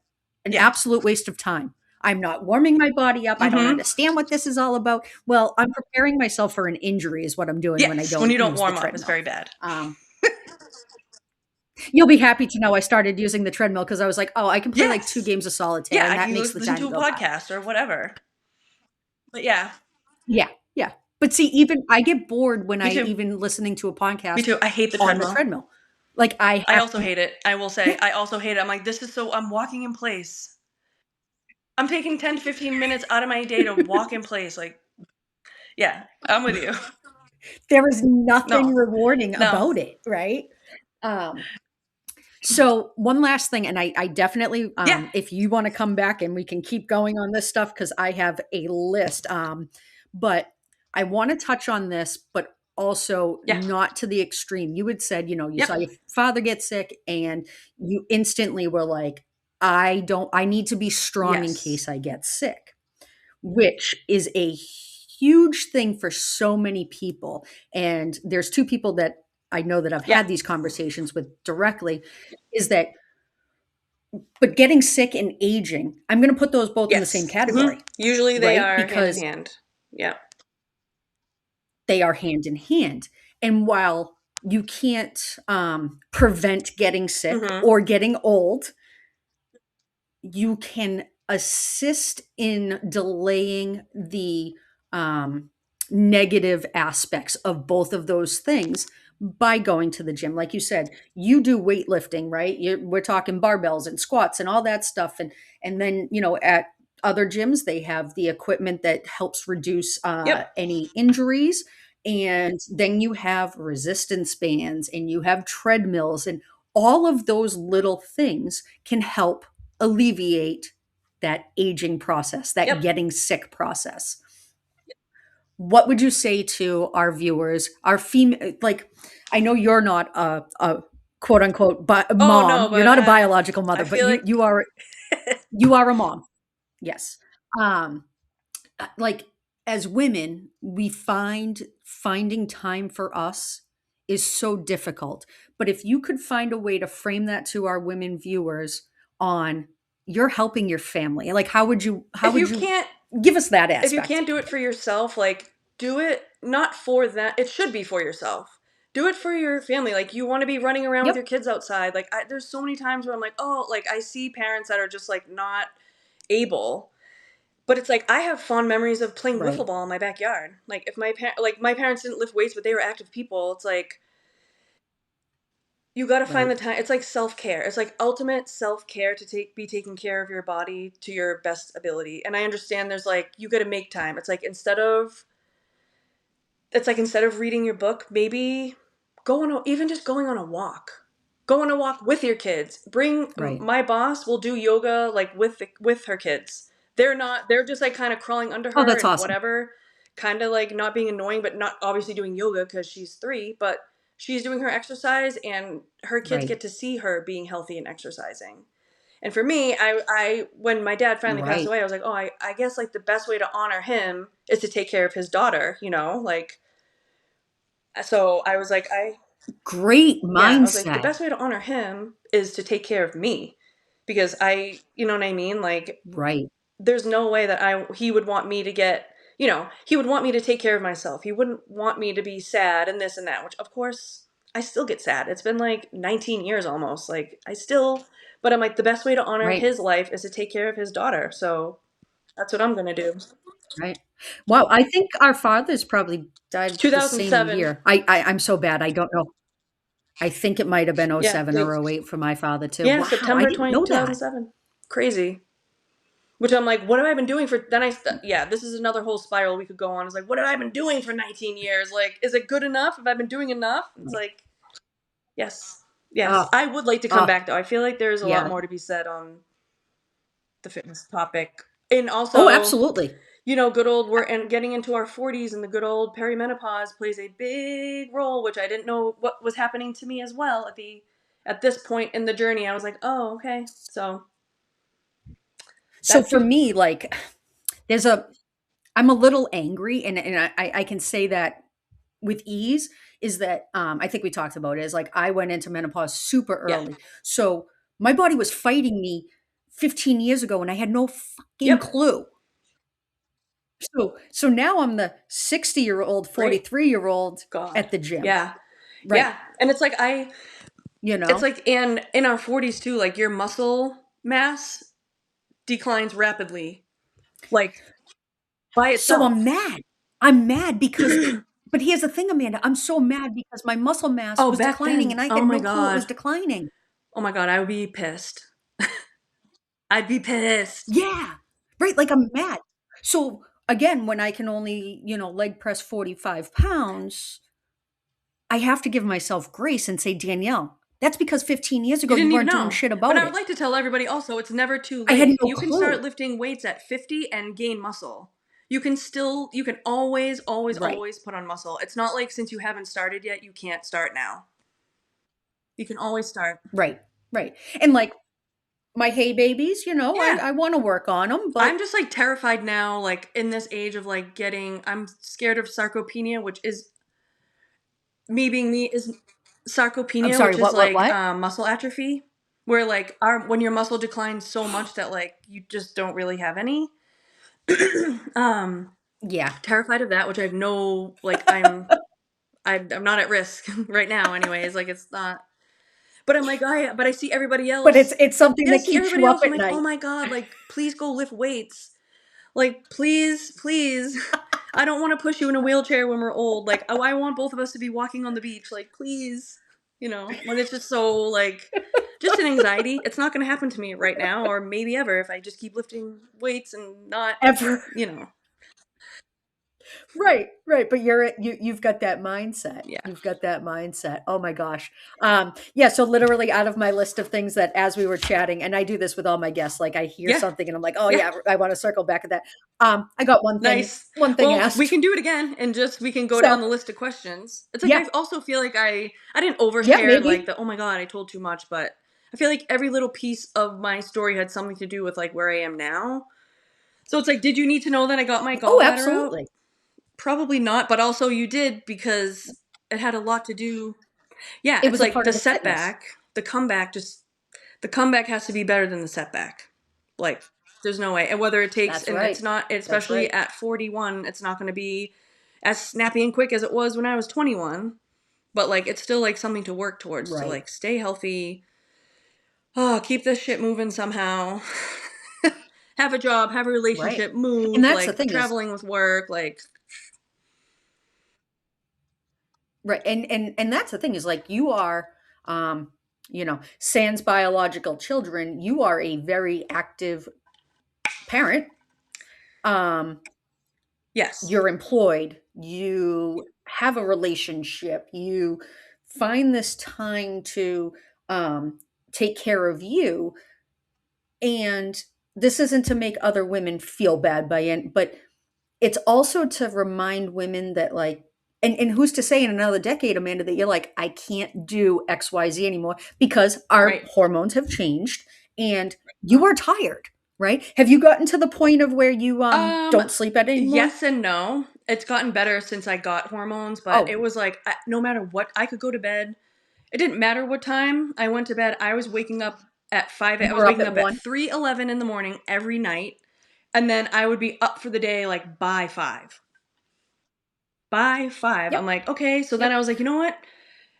an Yeah. absolute waste of time. I'm not warming my body up. I don't Mm-hmm. understand what this is all about. Well, I'm preparing myself for an injury, is what I'm doing when I Yes. When don't you don't use the warm up, it's treadmill. very bad. You'll be happy to know I started using the treadmill because I was like, oh, I can play like 2 Yes. games of solitaire, Yeah, and I that can makes the listen time to a go by. podcast or whatever. But yeah, Yeah, yeah. But see, even I get bored when me I too. even listening to a Me podcast too. I hate the on the treadmill. treadmill. Like I I have also to, hate it. I will say, I also hate it. I'm like, I'm walking in place. I'm taking 10 to 15 minutes out of my day to walk in place. Like, yeah, I'm with you. there is nothing No, rewarding no. about it, right? Um, so one last thing, and I definitely, Yeah, if you want to come back and we can keep going on this stuff because I have a list. But I want to touch on this, but also yeah, not to the extreme. You had said, you yep, saw your father get sick, and you instantly were like, I need to be strong in yes, case I get sick, which is a huge thing for so many people. And there's two people that I know that I've yeah, had these conversations with directly, is that, but getting sick and aging, I'm going to put those both in the same yes. Hmm. category, Usually they right? are hand in Because hand. Yeah, they are hand in hand. And while you can't prevent getting sick hmm, or getting old, you can assist in delaying the negative aspects of both of those things by going to the gym. Like you said, you do weightlifting, right? We're talking barbells and squats and all that stuff, and then at other gyms they have the equipment that helps reduce yep, any injuries, and then you have resistance bands and you have treadmills, and all of those little things can help alleviate that aging process, that yep. getting sick process. What would you say to our viewers, our female, like, I know you're not a quote unquote Oh no, mom, you're but not a biological I mother, but feel you like you are you are a mom. Yes. Um like, as women, we find finding time for us is so difficult. But if you could find a way to frame that to our women viewers on, you're helping your family, like how if would you you can't give us that if you aspect? can't do it for yourself, like do it not for that. It should be for yourself. Do it for your family. Like you want to be running around with your Yep. kids outside. Like there's so many times where I'm like, oh, like I see parents that are just like not able. But it's like I have fond memories of playing Right. wiffle ball in my backyard. Like if my parents didn't lift weights, but they were active people. It's like you got to find Right. the time. It's like self-care. It's like ultimate self-care to be taking care of your body to your best ability. And I understand there's like you got to make time. It's like instead of reading your book, maybe even just going on a walk. Go on a walk with your kids. Right. My boss will do yoga like with her kids. They're just like kind of crawling under Oh, her that's and awesome. whatever, kind of like not being annoying, but not obviously doing yoga because she's 3, but she's doing her exercise and her kids Right. get to see her being healthy and exercising. And for me, I when my dad finally passed Right. away, I was like, oh, I guess like the best way to honor him is to take care of his daughter, like so I was like, Great yeah, I was like, the mindset. best way to honor him is to take care of me because you know what I mean? Like, Right. there's no way that he would want me to he would want me to take care of myself. He wouldn't want me to be sad and this and that, which of course I still get sad. It's been like 19 years almost. Like, but I'm like, the best way to honor Right. his life is to take care of his daughter. So that's what I'm going to do. Right. Wow, I think our fathers probably died the same 2007. year. I'm so bad, I don't know. I think it might have been Yeah. '07 or '08 for my father too. Yeah. Wow, I September didn't 20, know that. 2007. Crazy. Which I'm like, what have I been doing for? Yeah, this is another whole spiral we could go on. It's like, what have I been doing for 19 years? Like, is it good enough? Have I been doing enough? It's Right. like, yes, yes. Oh, I would like to come oh, back though. I feel like there's a lot yeah. more to be said on the fitness topic, and Oh, also, absolutely. good old we're getting into our 40s, and the good old perimenopause plays a big role, which I didn't know what was happening to me as well at this point in the journey. I was like, oh, okay, so So That for took me, like, there's a I'm a little angry, and I can say that with ease, is that, I think we talked about it, is like I went into menopause super yeah. early. So my body was fighting me 15 years ago and I had no fucking Yep. clue. So now I'm the 60-year-old, Right. 43-year-old God. at the gym. Yeah. Right. Yeah. And it's like You it's know? like in our 40s too, like your muscle mass declines rapidly, like by So itself. I'm mad. I'm mad because but here's the thing, Amanda, I'm so mad because my muscle mass Oh, was back declining then. and I Oh had my no clue it was God. declining. Oh my God. I would be pissed. I'd be pissed. Yeah. Right, like, I'm mad. So, again, when I can only, leg press 45 pounds, I have to give myself grace and say, "Danielle, that's because 15 years You ago you didn't even weren't doing know. shit But about I would it." like to tell everybody also it's never too I had late. no You can start clue. lifting weights at 50 and gain muscle. You can always, always, Right, always put on muscle. It's not like since you haven't started yet, you can't start now. You can always start. right, right. And, like, my hay babies, I Yeah. I wanna work on them, I'm but just like terrified now, like in this age of like I'm scared of sarcopenia, which is me being me is I'm sarcopenia, sorry, which is like what? muscle atrophy, where like our when your muscle declines so much that like you just don't really have any. um, Yeah. Terrified of that, which I have no like I'm not at risk right now, anyways. Like it's not. But I'm like, but I see everybody But else. it's something Yeah, I that see keeps everybody you up else. I'm at like, oh night. my God, like please go lift weights. Like, please, please. I don't want to push you in a wheelchair when we're old. Like, oh, I want both of us to be walking on the beach. Like, please. When it's just so, like, just an anxiety. It's not going to happen to me right now or maybe ever if I just keep lifting weights and not, Ever. you know, Right, right, but you've got that mindset. yeah. You've got that mindset. Oh my gosh. Yeah, so literally out of my list of things that as we were chatting, and I do this with all my guests, like I hear Yeah. something and I'm like, "Oh Yeah. yeah, I want to circle back at that." I got Nice. one thing Well, we asked. can do it again and just we can go down So, the list of questions. It's like yeah, I also feel like I didn't yeah, overshare like maybe. the oh my God, I told too much, but I feel like every little piece of my story had something to do with like where I am now. So it's like, did you need to know that I got my Oh, gallbladder out? absolutely. Probably not, but also you did because it had a lot to do. Yeah, It it's was a like part the of the fitness. setback, the comeback has to be better than the setback. Like there's no way. And whether it takes That's and it's right. not That's especially right. at 41, it's not going to be as snappy and quick as it was when I was 21, but like it's still like something to work towards to Right. like stay healthy. Oh, keep this shit moving somehow. Have a job, have a Right. relationship, And move, that's the like thing is traveling with work, like right, and that's the thing is like you are, um, sans biological children, you are a very active parent. Um, yes. you're employed, you have a relationship, you find this time to take care of you, and this isn't to make other women feel bad by it, but it's also to remind women that like and who's to say in another decade, Amanda, that you're like, I can't do XYZ anymore because our Right. hormones have changed and you are tired, right? Have you gotten to the point of where you Um, don't sleep at anymore? yes and no. It's gotten better since I got hormones, but Oh, it was like no matter what, I could go to bed. It didn't matter what time I went to bed. I was waking up at 5. you I was were up waking at up at 1? 3:11 in the morning every night, and then I would be up for the day like by 5. By 5. I'm Yep, like, "Okay." So then I yep. was like, "You know what?"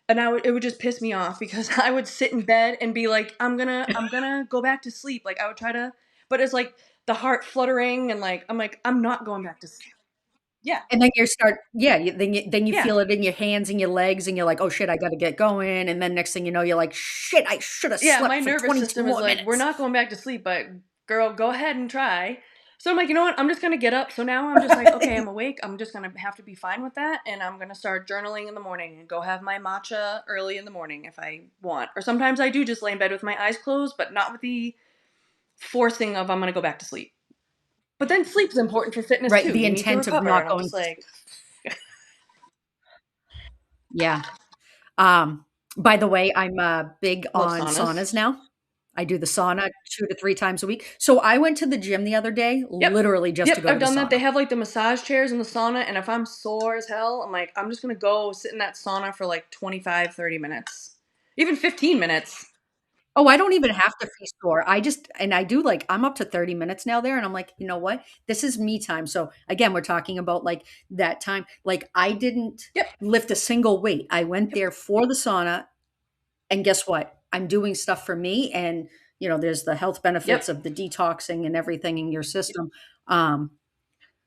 And it would just piss me off because I would sit in bed and be like, I'm gonna go back to sleep." Like I would try to, but it's like the heart fluttering and like I'm like, I'm not going back to sleep. Yeah. And then you start yeah, then you Yeah. feel it in your hands and your legs and you're like, "Oh shit, I gotta get going," and then next thing you know, you're like, "Shit, I should have Yeah, my slept for nervous 22 system is more like, we're minutes." not going back to sleep, but girl, go ahead and try. So I'm like, you know what? I'm just gonna get up. So now I'm just like, okay, I'm awake. I'm just gonna have to be fine with that, and I'm gonna start journaling in the morning and go have my matcha early in the morning if I want. Or sometimes I do just lay in bed with my eyes closed, but not with the forcing of I'm gonna go back to sleep. But then sleep's important for fitness Right, too. the You need to intent of recover, not and I'm going just to like, sleep. Yeah. Um, by the way, I'm, big love on saunas. saunas now. I do the sauna 2 to 3 times a week. So I went to the gym the other day, Yep. literally just to Yep, go to I've the done that. They sauna. have like the massage chairs in the sauna, and if I'm sore as hell, I'm like, I'm just gonna go sit in that sauna for like 25, 30 minutes, even 15 minutes. Oh, I don't even have to feast sore. I just and I do like I'm up to 30 minutes now there and I'm like, "You know what? This is me time." So again, we're talking about like that time. Like I didn't Yep. lift a single weight. I went there for the sauna and guess what? I'm doing stuff for me and there's the health benefits Yep. of the detoxing and everything in your system. Um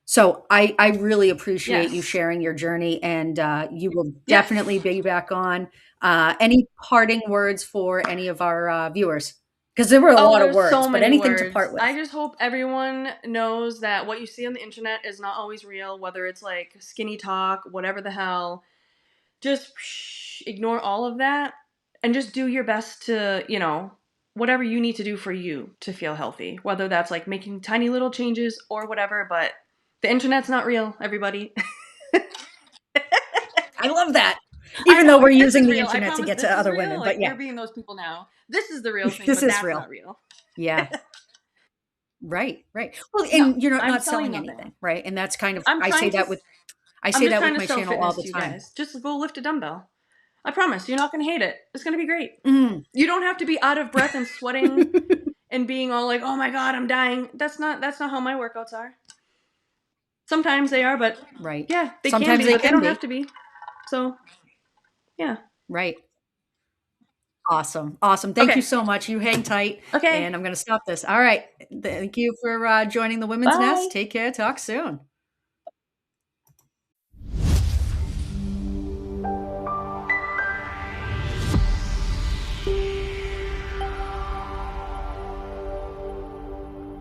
so I really appreciate you Yes. sharing your journey, and you will Yes. definitely be back on. Any parting words for any of our viewers? Because there were a Oh, lot of there's words, so but many anything to words. part with. I just hope everyone knows that what you see on the internet is not always real, whether it's like skinny talk, whatever the hell. Just ignore all of that and just do your best to, whatever you need to do for you to feel healthy, whether that's like making tiny little changes or whatever, but the internet's not real, everybody. I love that. I Even though know, we're this using is the real. I internet to promise get this to is other real. women, Like, but yeah, you're being those people now. This is the real thing, this but is that's real. not real. Yeah. Right, right. Well, No, and you're not, I'm not selling selling nothing. anything, right? And that's kind of I'm I say trying to, that with I I'm say just that trying with to my sell channel all fitness the to you time. guys. Just go lift a dumbbell. I promise, you're not going to hate it. It's going to be great. Mm. You don't have to be out of breath and sweating and being all like, "Oh my god, I'm dying." That's not how my workouts are. Sometimes they are, but Right. yeah, they can Sometimes be, they but they can don't have be. to be. So, yeah. Right. Awesome. Awesome. Thank you Okay. so much. You hang tight, Okay. and I'm going to stop this. All right. Thank you for joining the Women's Bye. Nest. Take care. Talk soon.